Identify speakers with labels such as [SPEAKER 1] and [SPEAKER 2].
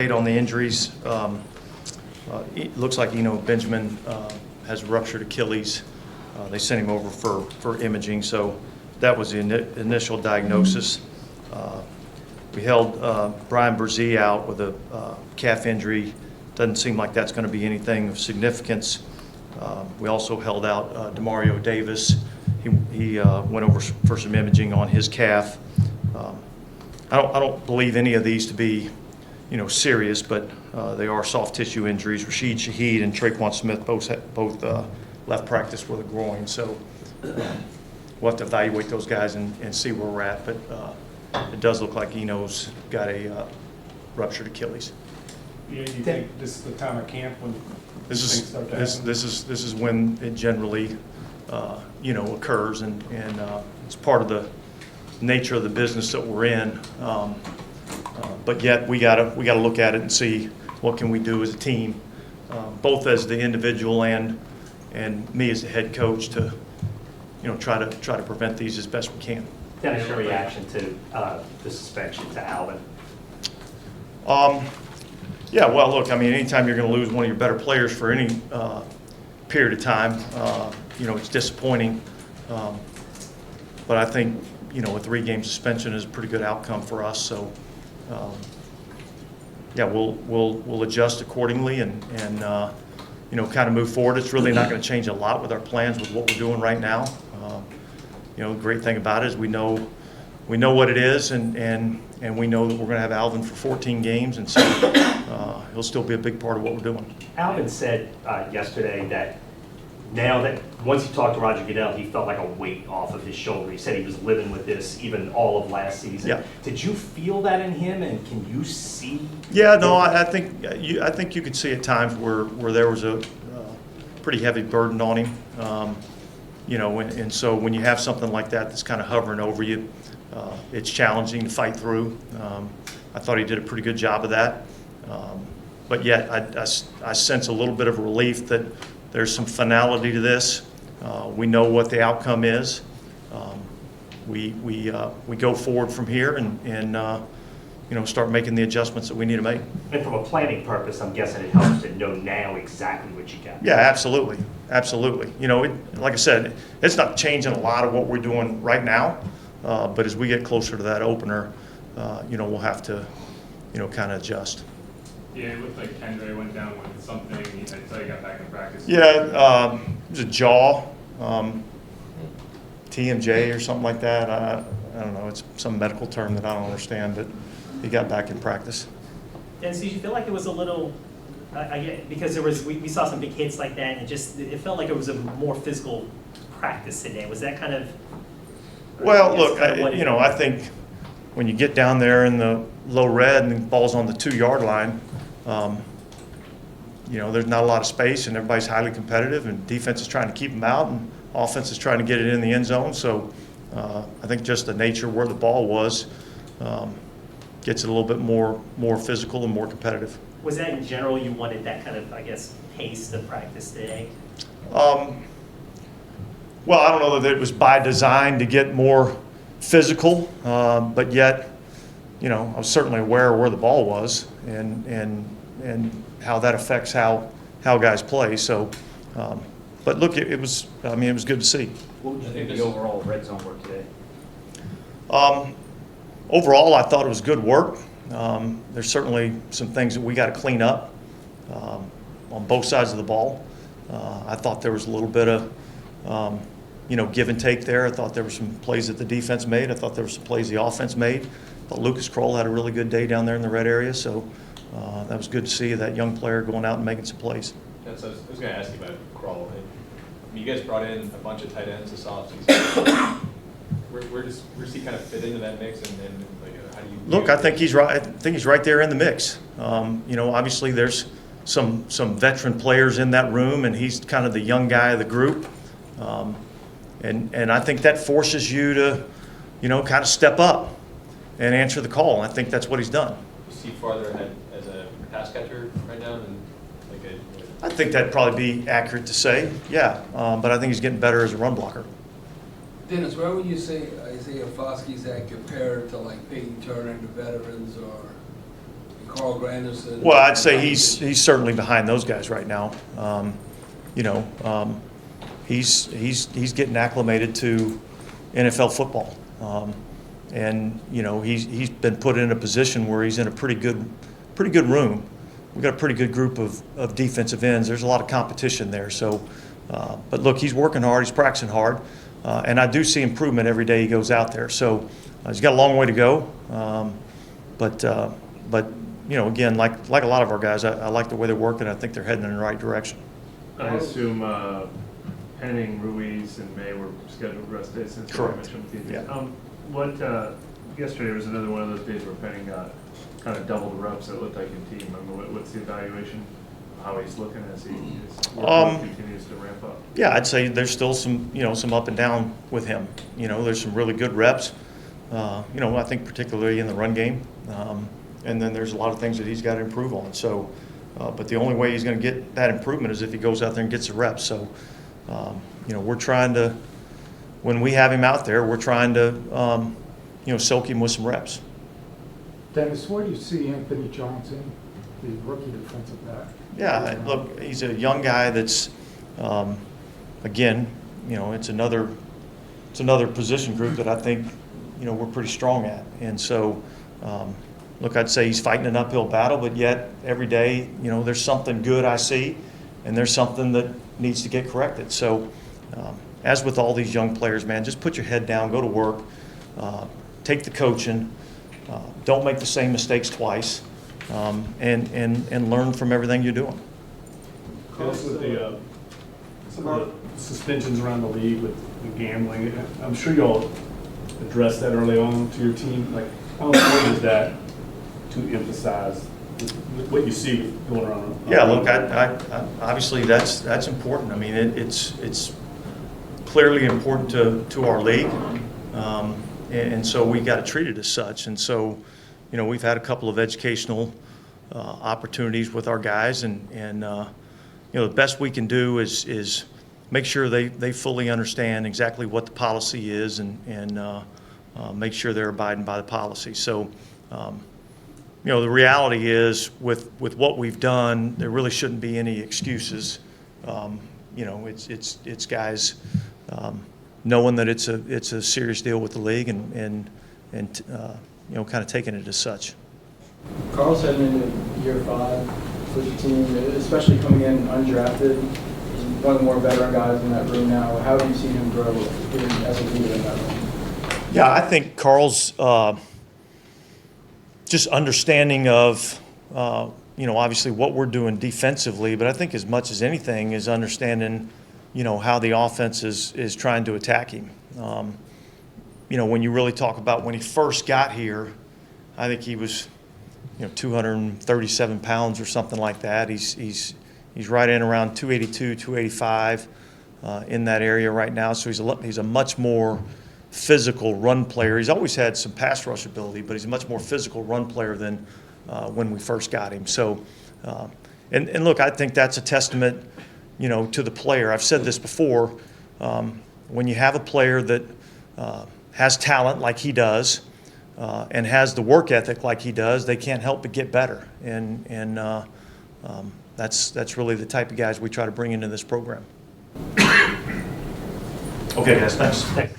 [SPEAKER 1] On the injuries, it looks like Benjamin has ruptured Achilles. They sent him over for imaging, so that was the initial diagnosis. We held Brian Berzee out with a calf injury. Doesn't seem like that's going to be anything of significance. We also held out Demario Davis. He went over for some imaging on his calf. I don't believe any of these to be serious, but they are soft tissue injuries. Rashid Shaheed and Traquan Smith both left practice with a groin, so we'll have to evaluate those guys and see where we're at. But it does look like Eno's got a ruptured Achilles.
[SPEAKER 2] Yeah, you think this is the time of camp when things start to happen?
[SPEAKER 1] This is when it generally occurs, and it's part of the nature of the business that we're in. But yet we gotta look at it and see what can we do as a team, both as the individual and me as the head coach to try to prevent these as best we can.
[SPEAKER 3] Dennis, your reaction to the suspension to Alvin?
[SPEAKER 1] Yeah, well, look, I mean, anytime you're going to lose one of your better players for any period of time, it's disappointing. But I think a 3-game suspension is a pretty good outcome for us. So. Yeah, we'll adjust accordingly and kind of move forward. It's really not going to change a lot with our plans with what we're doing right now. The great thing about it is we know what it is, and we know that we're going to have Alvin for 14 games, and so he'll still be a big part of what we're doing.
[SPEAKER 3] Alvin said yesterday that now that once he talked to Roger Goodell, he felt like a weight off of his shoulder. He said he was living with this even all of last season.
[SPEAKER 1] Yeah.
[SPEAKER 3] Did you feel that in him, and can you see?
[SPEAKER 1] Yeah, no, I think you could see at times where there was a pretty heavy burden on him. And so when you have something like that that's kind of hovering over you, it's challenging to fight through. I thought he did a pretty good job of that. But yet I sense a little bit of relief that there's some finality to this. We know what the outcome is. We go forward from here and start making the adjustments that we need to make.
[SPEAKER 3] And from a planning purpose, I'm guessing it helps to know now exactly what you got.
[SPEAKER 1] Yeah, absolutely. Like I said, it's not changing a lot of what we're doing right now. But as we get closer to that opener, we'll have to, kind of adjust.
[SPEAKER 2] Yeah, it looked like Kendra went down with something until he got back in practice.
[SPEAKER 1] Yeah, it was a jaw, TMJ or something like that. I don't know. It's some medical term that I don't understand, but he got back in practice.
[SPEAKER 4] And so you feel like it was a little, because we saw some big hits like that, and it felt like it was a more physical practice today. Was that kind of?
[SPEAKER 1] Well, look, I think when you get down there in the low red and the ball's on the 2-yard line, there's not a lot of space, and everybody's highly competitive, and defense is trying to keep them out, and offense is trying to get it in the end zone. So I think just the nature where the ball was gets it a little bit more physical and more competitive.
[SPEAKER 4] Was that in general you wanted that kind of, pace of practice today?
[SPEAKER 1] Well, I don't know that it was by design to get more physical, but yet, I was certainly aware of where the ball was and how that affects how guys play. So, but look, it was good to see.
[SPEAKER 5] What would you think the overall red zone work today?
[SPEAKER 1] Overall, I thought it was good work. There's certainly some things that we got to clean up on both sides of the ball. I thought there was a little bit of give and take there. I thought there were some plays that the defense made. I thought there were some plays the offense made. I thought Lucas Kroll had a really good day down there in the red area, so that was good to see that young player going out and making some plays.
[SPEAKER 6] Yeah, so I was going to ask you about Kroll. You guys brought in a bunch of tight ends this offseason. Where's he kind of fit into that mix, and how do you
[SPEAKER 1] look? I think he's right. I think he's right there in the mix. Obviously there's some veteran players in that room, and he's kind of the young guy of the group. And I think that forces you to, kind of step up and answer the call. And I think that's what he's done.
[SPEAKER 6] You see farther ahead as a pass catcher right now than
[SPEAKER 1] I think that'd probably be accurate to say, yeah. But I think he's getting better as a run blocker.
[SPEAKER 7] Dennis, where would you say Isaiah Foskey's at compared to like Peyton Turner and the veterans, or Carl Granderson?
[SPEAKER 1] Well, I'd say he's certainly behind those guys right now. He's getting acclimated to NFL football. And he's been put in a position where he's in a pretty good room. We've got a pretty good group of defensive ends. There's a lot of competition there. So, but look, he's working hard. He's practicing hard, and I do see improvement every day he goes out there. So he's got a long way to go. But again, like a lot of our guys, I like the way they're working. I think they're heading in the right direction.
[SPEAKER 2] I assume Henning, Ruiz, and May were scheduled rest days since you
[SPEAKER 1] Correct.
[SPEAKER 2] mentioned with you.
[SPEAKER 1] Yeah.
[SPEAKER 2] Yesterday was another one of those days where Penning got kind of double the reps, it looked like, in team. I mean, what's the evaluation, how he's looking as his workload continues to ramp up?
[SPEAKER 1] Yeah, I'd say there's still some up and down with him. There's some really good reps. I think particularly in the run game. And then there's a lot of things that he's got to improve on. So, but the only way he's going to get that improvement is if he goes out there and gets the reps. So, we're trying to, when we have him out there, we're trying to, soak him with some reps.
[SPEAKER 8] Dennis, where do you see Anthony Johnson, the rookie defensive back?
[SPEAKER 1] Yeah, look, he's a young guy that's, again, it's another position group that I think, we're pretty strong at. And so, look, I'd say he's fighting an uphill battle, but yet every day, there's something good I see, and there's something that needs to get corrected. So, as with all these young players, man, just put your head down, go to work, take the coaching, don't make the same mistakes twice, and learn from everything you're doing.
[SPEAKER 9] Yes, with some of the suspensions around the league with the gambling, I'm sure y'all addressed that early on to your team. Like, how important is that to emphasize what you see going on?
[SPEAKER 1] Yeah, look, I obviously that's important. I mean, it's clearly important to our league, and so we got to treat it as such. And so, we've had a couple of educational opportunities with our guys, and the best we can do is make sure they fully understand exactly what the policy is, and make sure they're abiding by the policy. So, the reality is with what we've done, there really shouldn't be any excuses. It's guys knowing that it's a serious deal with the league, and kind of taking it as such.
[SPEAKER 10] Carl's heading into year 5 with the team, especially coming in undrafted. He's one of the more veteran guys in that room now. How have you seen him grow as a leader in that room?
[SPEAKER 1] Yeah, I think Carl's just understanding of, obviously what we're doing defensively, but I think as much as anything is understanding, how the offense is trying to attack him. When you really talk about when he first got here, I think he was, 237 pounds or something like that. He's right in around 282, 285 in that area right now. So he's a much more physical run player. He's always had some pass rush ability, but he's a much more physical run player than when we first got him. So, and look, I think that's a testament, to the player. I've said this before. When you have a player that has talent like he does, and has the work ethic like he does, they can't help but get better. And that's really the type of guys we try to bring into this program. Okay, guys, thanks.